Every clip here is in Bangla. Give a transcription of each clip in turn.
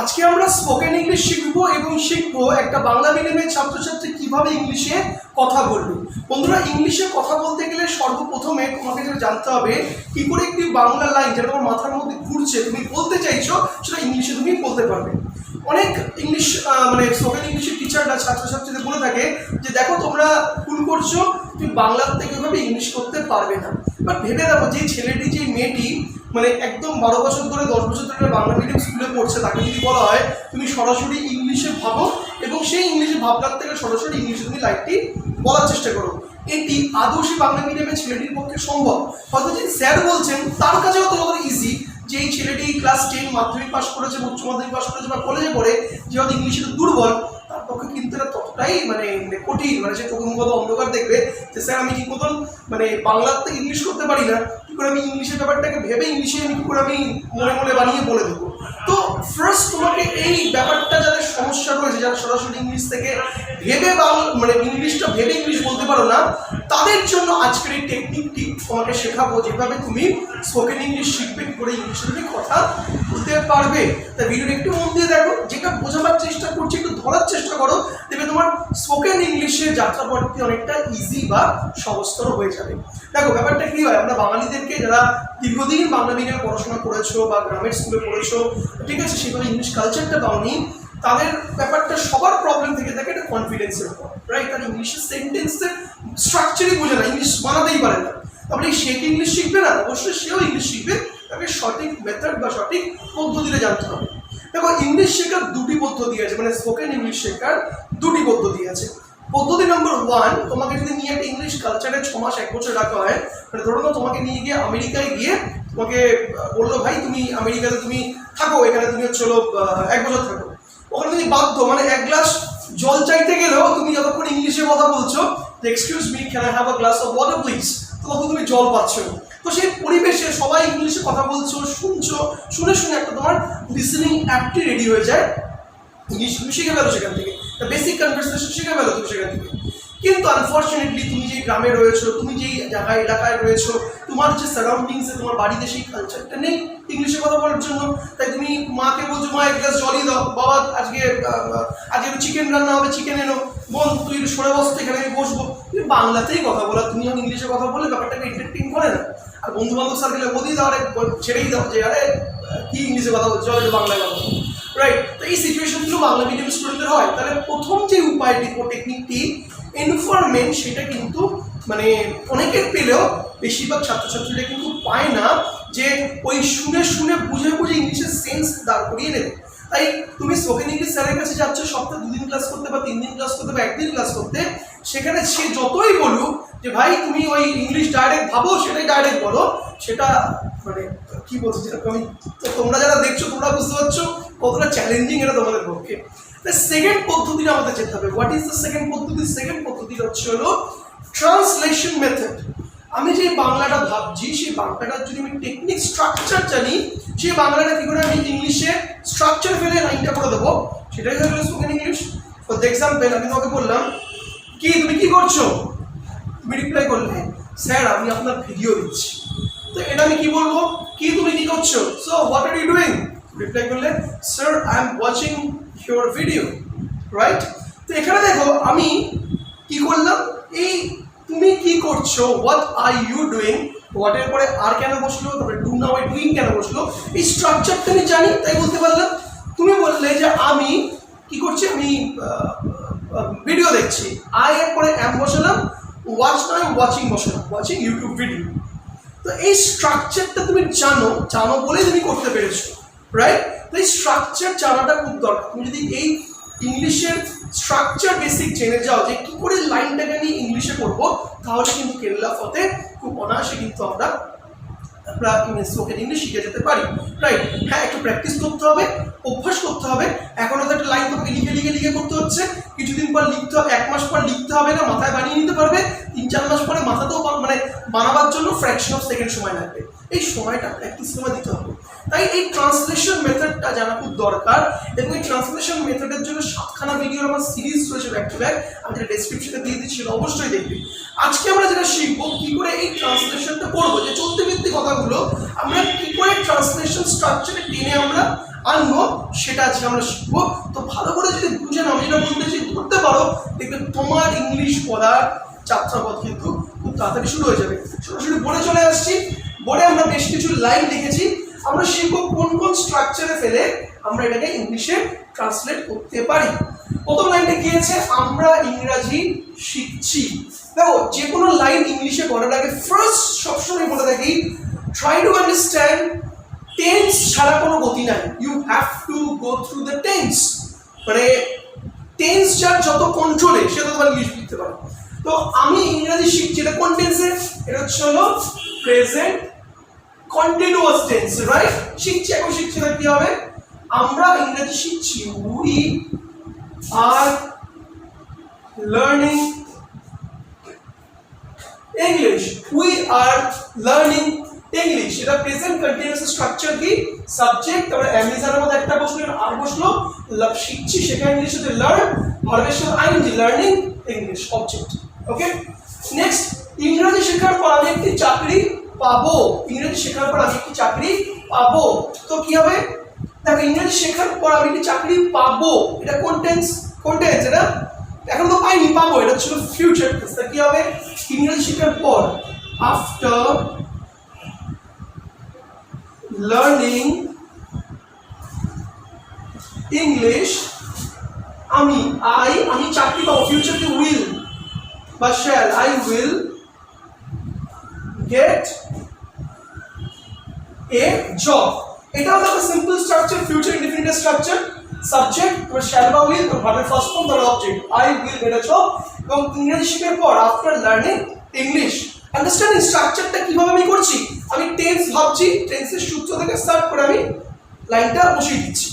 আজকে আমরা স্পোকেন ইংলিশ শিখবো এবং শিখবো একটা বাংলা মিডিয়ামের ছাত্রছাত্রী কিভাবে ইংলিশে কথা বলবে। বন্ধুরা, ইংলিশে কথা বলতে গেলে সর্বপ্রথমে তোমাকে যেটা জানতে হবে কি করে একটি বাংলা লাইন যেটা তোমার মাথার মধ্যে ঘুরছে তুমি বলতে চাইছো সেটা ইংলিশে তুমি বলতে পারবে। অনেক ইংলিশ স্পোকেন ইংলিশের টিচাররা ছাত্রছাত্রীদের বলে থাকে যে দেখো তোমরা ভুল করছো, তুমি বাংলার থেকে ওইভাবে ইংলিশ করতে পারবে না। বাট ভেবে দেখো যে ছেলেটি যে মেয়েটি একদম 12 বছর ধরে 10 বছর ধরে বাংলা মিডিয়াম স্কুলে পড়ছে, তাকে যদি বলা হয় তুমি সরাসরি ইংলিশে ভাবো এবং সেই ইংলিশে ভাবনার থেকে সরাসরি ইংলিশে তুমি লাইনটি বলার চেষ্টা করো, এটি আদৌ সেই বাংলা মিডিয়ামের ছেলেটির পক্ষে সম্ভব? হয়তো যে স্যার বলছেন তার কাছেও তোমাদের ইজি যে এই ছেলেটি ক্লাস 10 মাধ্যমিক পাস করেছে, উচ্চ মাধ্যমিক পাস করেছে বা কলেজে পড়ে যে হয়তো ইংলিশে দুর্বল, তার পক্ষে কিন্তু এটা ততটাই কঠিন, সে চোখের মুখে অন্ধকার দেখবে যে স্যার আমি ঠিক মতন বাংলার থেকে ইংলিশ করতে পারি না, কি করে আমি ইংলিশের ব্যাপারটাকে ভেবে ইংলিশে আমি কি করে আমি মনে মনে বানিয়ে বলে দেবো। তো ফার্স্ট তোমাকে এই ব্যাপারটা যাদের সমস্যা রয়েছে, যারা সরাসরি ইংলিশ থেকে ভেবে ইংলিশটা ভেবে ইংলিশ বলতে পারো না, তাদের জন্য আজকের এই টেকনিকটি তোমাকে শেখাবো যেভাবে তুমি স্পোকেন ইংলিশ শিখবে, কি করে ইংলিশে তুমি কথা বলতে পারবে। তাই ভিডিওটা একটু মন দিয়ে দেখো, যেটা বোঝাবার চেষ্টা করছি একটু ধরার চেষ্টা করো, দেখবে তোমার স্পোকেন ইংলিশের যাত্রাপথটি অনেকটা ইজি বা সহজতর হয়ে যাবে। দেখো ব্যাপারটা কি হয়, আমরা বাঙালিদেরকে যারা দীর্ঘদিন বাংলা মিডিয়ামে পড়াশোনা করেছো বা গ্রামের স্কুলে পড়েছো, ঠিক আছে, সেভাবে ইংলিশ কালচারটা পাওনি, তাদের ব্যাপারটা সবার প্রবলেম থেকে থাকে এটা কনফিডেন্সের উপর, রাইট? তার ইংলিশের সেন্টেন্সের স্ট্রাকচারই বোঝে না, ইংলিশ বানাতেই পারে না। তারপরে সে কি ইংলিশ শিখবে না? অবশ্যই সেও ইংলিশ শিখবে, তাকে সঠিক মেথড বা সঠিক পদ্ধতিতে জানতে হবে। দেখো ইংলিশ শেখার দুটি পদ্ধতি আছে, স্পোকেন ইংলিশ শেখার দুটি পদ্ধতি আছে। পদ্ধতি নম্বর 1, তোমাকে যদি নিয়ে একটা ইংলিশ কালচারে 6 মাস 1 বছর রাখা হয়, ধরো না তোমাকে নিয়ে গিয়ে আমেরিকায় গিয়ে তোমাকে বললো ভাই তুমি আমেরিকাতে তুমি থাকো, এখানে তুমি চলো 1 বছর থাকো, ওখানে তুমি বাধ্য 1 গ্লাস জল চাইতে গেলেও তুমি যতক্ষণ ইংলিশে কথা বলছো যে excuse me can I have a glass of water please, তখন তুমি জল পাচ্ছ। তো সেই পরিবেশে সবাই ইংলিশে কথা বলছো, শুনছো, শুনে শুনে একটা তোমার লিসেনিং অ্যাপটি রেডি হয়ে যায়, ইংলিশ তুমি শিখে ফেলো সেখান থেকে, বেসিক কনভারসেশন শিখে ফেলো তুমি সেখান থেকে। কিন্তু আনফর্চুনেটলি তুমি যে গ্রামে রয়েছো, তুমি যেই জায়গায় এলাকায় রয়েছো, তোমার যে সারাউন্ডিংসে তোমার বাড়িতে সেই কালচারটা নেই ইংলিশে কথা বলার জন্য। তাই তুমি মাকে বলছো মা 1 গ্লাস জলই দাও, বাবা আজকে একটু চিকেন রান্না হবে, চিকেন এনো, বোন তুই একটু সরে বসতো, এখানে আমি বসবো। তুমি বাংলাতেই কথা বলা, তুমি যখন ইংলিশে কথা বলে ব্যাপারটাকে এন্টারটেইন করে না। আর বন্ধু বান্ধব সার্কেলে বলেই দাও, আরে ছেড়েই দাও যে আরে কি ইংলিশে কথা বলছো, একটু বাংলায় কথা বলো, রাইট? তো এই সিচুয়েশনগুলো বাংলা মিডিয়াম স্টুডেন্টদের হয়। তাহলে প্রথম যে উপায়টি বা টেকনিকটি ইনফরমেন্ট, সেটা কিন্তু অনেকের পেলেও বেশিরভাগ ছাত্রছাত্রীরা কিন্তু পায় না, যে ওই শুনে শুনে বুঝে বুঝে ইংলিশের সেন্স দাঁড় করিয়ে নেবে। তাই তুমি স্পোকেন ইংলিশ স্যারের কাছে যাচ্ছ সপ্তাহে 2 দিন ক্লাস করতে বা 3 দিন ক্লাস করতে বা 1 দিন ক্লাস করতে, সেখানে সে যতই বলুক যে ভাই তুমি ওই ইংলিশ ডাইরেক্ট ভাবো সেটাই ডাইরেক্ট বলো, সেটা কি বলছি, যেরকম তোমরা যারা দেখছো তোমরা বুঝতে পারছো কতটা চ্যালেঞ্জিং এটা তোমাদের পক্ষে। সেকেন্ড পদ্ধতিটা আমাদের যেতে হবে। হোয়াট ইজ দ্য সেকেন্ড পদ্ধতি? সেকেন্ড পদ্ধতিটা হলো ট্রান্সলেশন মেথড। আমি যে বাংলাটা ভাবছি সেই বাংলাটার যদি আমি টেকনিক স্ট্রাকচার জানি, সেই বাংলাটা কি করে আমি ইংলিশে স্ট্রাকচার ফেলে লাইনটা করে দেবো, সেটাই হলো স্পোকেন ইংলিশ। ফর এক্সাম্পল আমি তোমাকে বললাম কি তুমি কি করছো, তুমি রিপ্লাই করলে স্যার আমি আপনার ভিডিও দিচ্ছি। তো এটা আমি কি বলবো, কি তুমি কি করছো, so what are you doing, reply করলে sir I am watching your video, right? তো এখানে দেখো আমি কি করলাম, এই তুমি কি করছো, হোয়াট আর ইউ ডুইং, হোয়াটের পরে আর কেন বসলো, তারপরে ডু নাও ডুইং কেন বসলো, এই স্ট্রাকচারটা আমি জানি তাই বলতে পারলাম। তুমি বললে যে আমি কি করছি, আমি ভিডিও দেখছি, আই এর পরে অ্যাম বসালাম, ওয়াচ নয় ওয়াচিং বসালাম, ওয়াচিং ইউটিউব ভিডিও। তো এই স্ট্রাকচারটা তুমি জানো বলেই তুমি করতে পেরেছো, রাইট? তো এই স্ট্রাকচার জানাটা খুব দরকার। তুমি যদি এই ইংলিশের স্ট্রাকচার বেসিক জেনে যাও যে কী করে লাইনটাকে আমি ইংলিশে করবো, তাহলে কিন্তু কেল্লা ফতে খুব অনায়াসে কিন্তু আমরা স্পোকেন ইংলিশ শিখে যেতে পারি, রাইট? হ্যাঁ, একটু প্র্যাকটিস করতে হবে, অভ্যাস করতে হবে। এখন হয়তো একটা লাইন তোমাকে লিখে করতে হচ্ছে, কিছুদিন পর লিখতে হবে, 1 মাস পর লিখতে হবে না, মাথায় বানিয়ে নিতে পারবে, 3-4 মাস পরে মাথাতেও বানাবার জন্য ফ্র্যাকশন অফ সেকেন্ড সময় লাগবে। এই সময়টা প্র্যাকটিস সময় দিতে হবে। তাই এই ট্রান্সলেশন মেথডটা জানা খুব দরকার, এবং এই ট্রান্সলেশন মেথডের জন্য 7খানা ভিডিওর আমার সিরিজ রয়েছে ব্যাক টু ব্যাক, আমি যেটা ডেসক্রিপশনে দিয়ে দিচ্ছি সেটা অবশ্যই দেখবে। আজকে আমরা যেটা শিখবো কি করে এই ট্রান্সলেশনটা করবো, যে চলতে ফিরতে কথাগুলো আমরা কি করে ট্রান্সলেশন স্ট্রাকচারে টেনে আমরা আনবো সেটা আজকে আমরা শিখবো। তো ভালো করে যদি বুঝে নাও, যেটা বলতেছি ধরতে পারো, দেখবে তোমার ইংলিশ পড়ার যাত্রাপথ কিন্তু খুব তাড়াতাড়ি শুরু হয়ে যাবে। সরাসরি বোর্ডে চলে আসছি। বোর্ডে আমরা বেশ কিছু লাইন লিখেছি, আমরা শিখবো কোন কোন স্ট্রাকচারে ফেলে আমরা এটাকে ইংলিশে ট্রান্সলেট করতে পারি। প্রথম লাইনটা কি আছে, আমরা ইংরাজি শিখছি। দেখো যে কোনো লাইন ইংলিশে করার আগে ফার্স্ট সবসময় বলে থাকি, ট্রাই টু আন্ডারস্ট্যান্ড টেন্স ছাড়া কোনো গতি নাই। You have to go through the tense, মানে টেন্স যার যত কন্ট্রোলে সে তত ইংলিশ লিখতে পারে। তো আমি ইংরাজি শিখছি, এটা কোন টেন্সে? এটা হচ্ছে হলো প্রেজেন্ট কন্টিনিউয়াস টেন্স, রাইট? শিখছি, এখন শিখছি না, কি হবে? আমরা ইংরেজি শিখছি, we are learning English, we are learning English. এটা প্রেজেন্ট কন্টিনিউয়াস স্ট্রাকচার কি? সাবজেক্ট, তারপরে অ্যামিজারের মধ্যে একটা বসলো আর বসলো শিখছি, সেখানে ইংলিশ হচ্ছে লার্ন, ভার্বের সাথে আইএনজি, লার্নিং ইংলিশ অবজেক্ট। ওকে, নেক্সট, ইংরেজি শেখার পর আমি একটি চাকরি পাবো। ইংরেজি শেখার পর আমি একটি চাকরি পাবো, তো কি হবে? দেখো ইংরেজি শেখার পর আমি একটি চাকরি পাবো, এটা কোন টেন্স? কোন টেন্স এটা? এখন তো পাইনি, পাবো, এটা ছিল ফিউচার টেন্স। তা কি হবে? ইংরেজি শেখার পর, আফটার লার্নিং ইংলিশ আমি চাকরি পাবো, ফিউচারকে উইল বা shall, I will get A job. এটা হলো একটা simple structure, future indefinite structure, subject বা শ্যাল বা উইল, ভার্বের ফার্স্ট ফর্ম তার object, I will get A job. এবং ইংরেজি শেখার পর আফটার লার্নিং ইংলিশ, আন্ডারস্ট্যান্ডিং স্ট্রাকচারটা কিভাবে আমি করছি, আমি টেন্স ভাবছি, টেন্সের সূত্র থেকে স্টার্ট করে আমি লাইনটা বসিয়ে দিচ্ছি।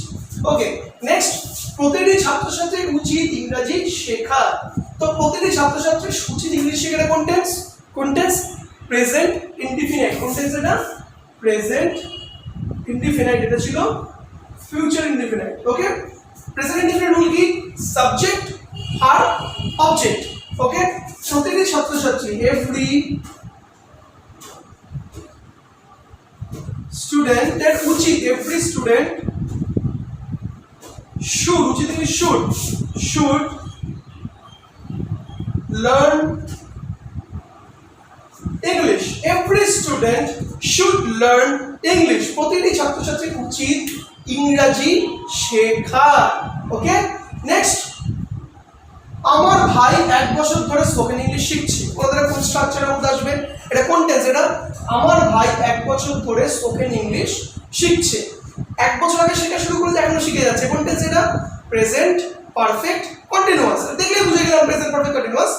ওকে, নেক্সট, প্রতিটি ছাত্রছাত্রীর উচিত ইংরেজি শেখা। তো প্রতিটি ছাত্রছাত্রীর উচিত ইংরেজি শেখাটা কোন টেন্স? কোন টেন্স? Present indefinite. কোন টেন্স এটা? প্রেজেন্ট ইনডিফিনিট, এটা ছিল ফিউচার ইনডিফিনিট। ওকে, প্রেজেন্ট ইনডিফিনিট রুল কি? সাবজেক্ট আর অবজেক্ট। ওকে, প্রতিটি ছাত্রছাত্রী, এভরি স্টুডেন্ট এর উচিত, এভরি স্টুডেন্ট should, উচিত কি? should learn English. Every student should learn English. প্রতিটি ছাত্রছাত্রী উচিত ইংরেজি শেখা। ওকে, নেক্সট, আমার ভাই 1 বছর ধরে স্পোকেন ইংলিশ শিখছে। ওদের কোন স্ট্রাকচারের মধ্যে আসবে? এটা কোন টেন্স? এটা আমার ভাই 1 বছর ধরে স্পোকেন ইংলিশ শিখছে। 1 বছর আগে শেখা শুরু করেছে, এখনো শিখে যাচ্ছে। কোন টেন্স এটা? Present perfect continuous. দেখলে বুঝে গেলাম present perfect continuous.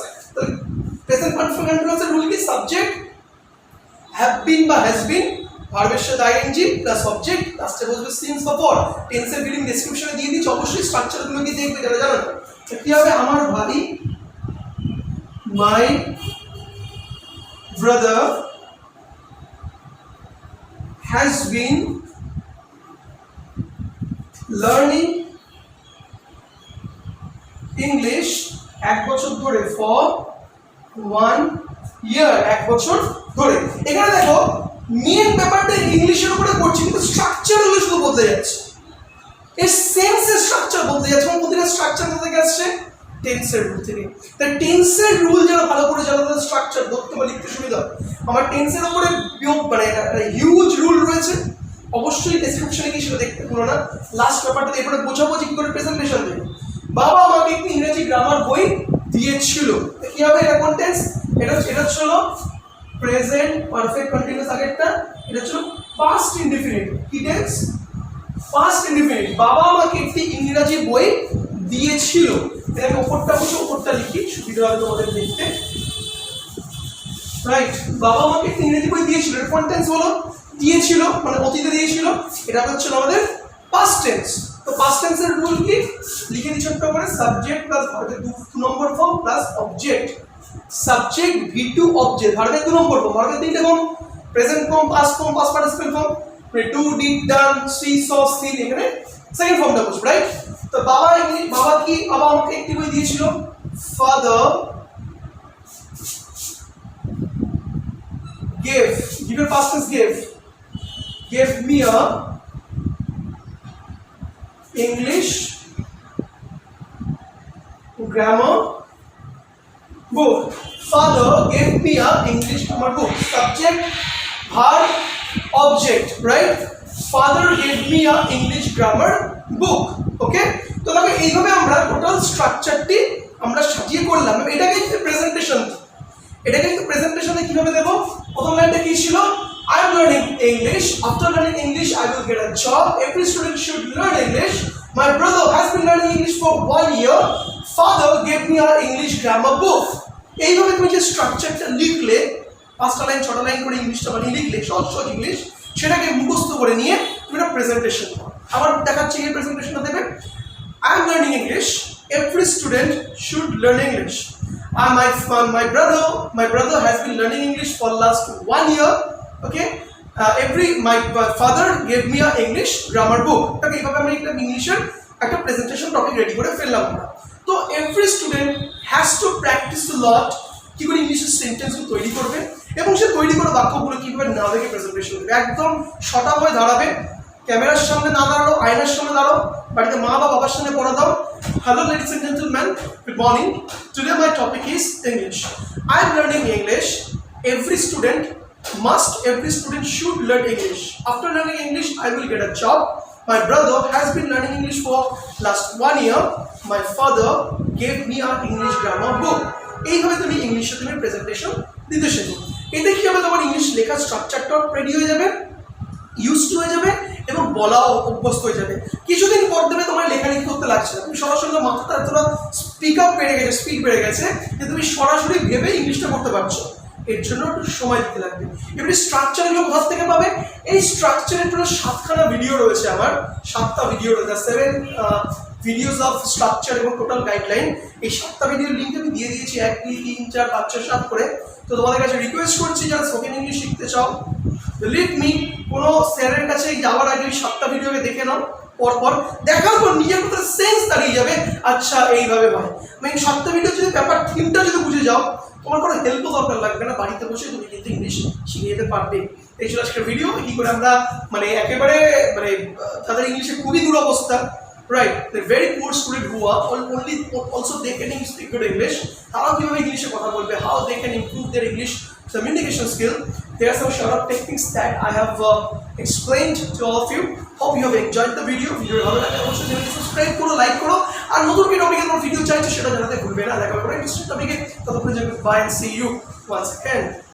Present perfect কন্টিনিউয়াসের রুল কি? সাবজেক্ট হ্যাভ বিন বা হ্যাজ বিন, ভার্বের সাথে আইএনজি প্লাস অবজেক্ট, লাস্টে বসবে সিন্স বা ফর। টেন্সের রিডিং ডেসক্রিপশনে দিয়ে দিচ্ছি, অবশ্যই স্ট্রাকচারগুলো কি দেখবে যারা জানো না। কি হবে? আমার ভাই, my brother has been learning English 1 বছর ধরে, ফর 1 ইয়ার, 1 বছর ধরে। এখানে দেখো মেন ব্যাপারটা ইংলিশের উপরে করছি, কিন্তু স্ট্রাকচারগুলো শুধু বদলে যাচ্ছে, এর সেন্সের স্ট্রাকচার বদলে যাচ্ছে। এবং প্রতিটা স্ট্রাকচার থেকে আসছে টেন্সের রুল থেকে। তাই টেন্সের রুল যারা ভালো করে জানো তাদের স্ট্রাকচার ধরতে বা লিখতে সুবিধা। আমার টেন্সের উপরে মানে হিউজ রুল রয়েছে, অবশ্যই ডেসক্রিপশনে গিয়ে সেটা দেখতে ভুলো না। লাস্ট ব্যাপারটা এরপরে বোঝাবো যে কি করে প্রেজেন্টেশন দেবে। বাবা আমাকে একটি ইংরেজি গ্রামার বই দিয়েছিল, কি হবে? এটা কোন টেন্স? এটা ছিল প্রেজেন্ট পারফেক্ট কন্টিনিউয়াস আগেরটা, এটা ছিল পাস্ট ইনডিফিনিট। কি টেন্স? Past indefinite. বাবা আমাকে একটি ইংরেজি বই দিয়েছিল। এটাকে উপরটা বসে উপরটা লিখি, সুবিধা হবে তোমাদের দেখতে। রাইট, বাবা আমাকে একটি ইংরেজি বই দিয়েছিল, এটা কোন টেন্স বলো? দিয়েছিল মানে অতীতে দিয়েছিল, এটা হচ্ছে আমাদের পাস্ট টেন্স। তো পাস্ট টেন্সের রুল কি? লিখে দিই ছোট্ট করে, সাবজেক্ট প্লাস ভার্বের 2 নম্বর form plus object. Subject V2 object, ভার্বের 2 নম্বর ফর্ম, ভার্বের 3টে form, present form, past form, past participle form, do, did, done, see, saw, seen, এখানে সেকেন্ড ফর্মটা বসবে, রাইট? তো বাবা আমাকে একটি বই দিয়েছিল, ফাদার gave এর past tense gave me a English grammar book. Father gave me a English grammar book. Subject, verb, object, right? Father gave me a English grammar book. Okay? তো দেখো এইভাবে আমরা টোটাল স্ট্রাকচারটি আমরা সাজিয়ে করলাম। এটাকে কিন্তু প্রেজেন্টেশন, এটাকে কিন্তু প্রেজেন্টেশনে কিভাবে দেব? প্রথম লাইনটা কি ছিল? I am learning English. After learning English, I will get a job. Every student should learn English. My brother has been learning English for 1 year. Father gave me an English grammar book. এইভাবে তুমি যে স্ট্রাকচারটা লিখলে, 5টা লাইন 6টা লাইন করে ইংলিশটা বানিয়ে লিখলে, সহজ সহজ ইংলিশ, সেটাকে মুখস্থ করে নিয়ে তুমি একটা প্রেজেন্টেশন করো। আবার দেখাচ্ছি এই প্রেজেন্টেশনটা দেবে। I am learning English. Every student should learn English. My brother has been learning English for last 1 year. Okay. My father gave me a English grammar book. Okay, এইভাবে আমরা একটা ইংলিশের একটা প্রেজেন্টেশন টপিক রেডি করে ফেললাম আমরা। তো every student has to practise a lot কি করে ইংলিশের সেন্টেন্সগুলো তৈরি করবে এবং সে তৈরি করা বাক্যগুলো কীভাবে না দেখে প্রেজেন্টেশন দেবে। একদম সটাপ হয়ে দাঁড়াবে, ক্যামেরার সামনে না দাঁড়ালো, আয়নার সামনে দাঁড়াও, বাড়িতে মা বা বাবার সামনে পড়া দাও। Hello ladies and gentlemen, good morning. Today my topic is English. I am learning English. Every student should learn English. After learning English, I will get a job. My brother has been learning English for last 1 year. My father gave me an English grammar book. এইভাবে তুমি ইংলিশে তুমি প্রেজেন্টেশন দিতে শেখো। এতে কি হবে? তোমার ইংলিশ লেখার স্ট্রাকচারটাও রেডি হয়ে যাবে, ইউজড হয়ে যাবে এবং বলাও অভ্যস্ত হয়ে যাবে। কিছুদিন পর দেবে তোমার লেখালেখি করতে লাগছে না, তুমি সরাসরি মাথাটা এতটা স্পিড বেড়ে গেছে যে তুমি সরাসরি ভেবে ইংলিশটা করতে পারছো। এর জন্য একটু সময় দিতে লাগবে। এবারে স্ট্রাকচারগুলো কোথা থেকে পাবে? এই স্ট্রাকচারের টোটাল 7খানা ভিডিও রয়েছে আমার, 7টা ভিডিও রয়েছে, 7 ভিডিওস অফ স্ট্রাকচার এবং টোটাল গাইডলাইন। এই 7টা ভিডিওর লিঙ্ক আমি দিয়ে দিয়েছি 1, 2, 3, 4, 5, 6, 7 করে। তো তোমাদের কাছে রিকোয়েস্ট করছি যারা স্পোকেন ইংলিশ শিখতে চাও, বিলিভ মি, কোনো স্যারের কাছে যাওয়ার আগে ওই 7টা ভিডিওকে দেখে নাও। পরপর দেখার পর নিজের মধ্যে সেন্স দাঁড়িয়ে যাবে, আচ্ছা এইভাবে হয়। মানে 7টা ভিডিও যদি ব্যাপার থিমটা যদি বুঝে যাও, তোমার কোনো হেল্পও দরকার লাগবে না, বাড়িতে বসে তুমি কিন্তু ইংলিশ শিখে যেতে পারবে। এই ছিল আজকের ভিডিও। কি করে আমরা একেবারে তাদের ইংলিশে খুবই দুরবস্থা, right? The very poor student who are only also they can speak good English. তারা কিভাবে ইংলিশে কথা বলবে, how they can improve their English communication skill. There are some short techniques that I have explained to all of you. Hope you have enjoyed the video. Video ভালো লাগলে অবশ্যই চ্যানেলটি সাবস্ক্রাইব করো, লাইক করো, আর নতুন কি টপিকের উপর ভিডিও চাইছো সেটা জানাতে ভুলবে না। দেখা হবে ইন্টারেস্টিং টপিকে। ততক্ষণ by and see you once again.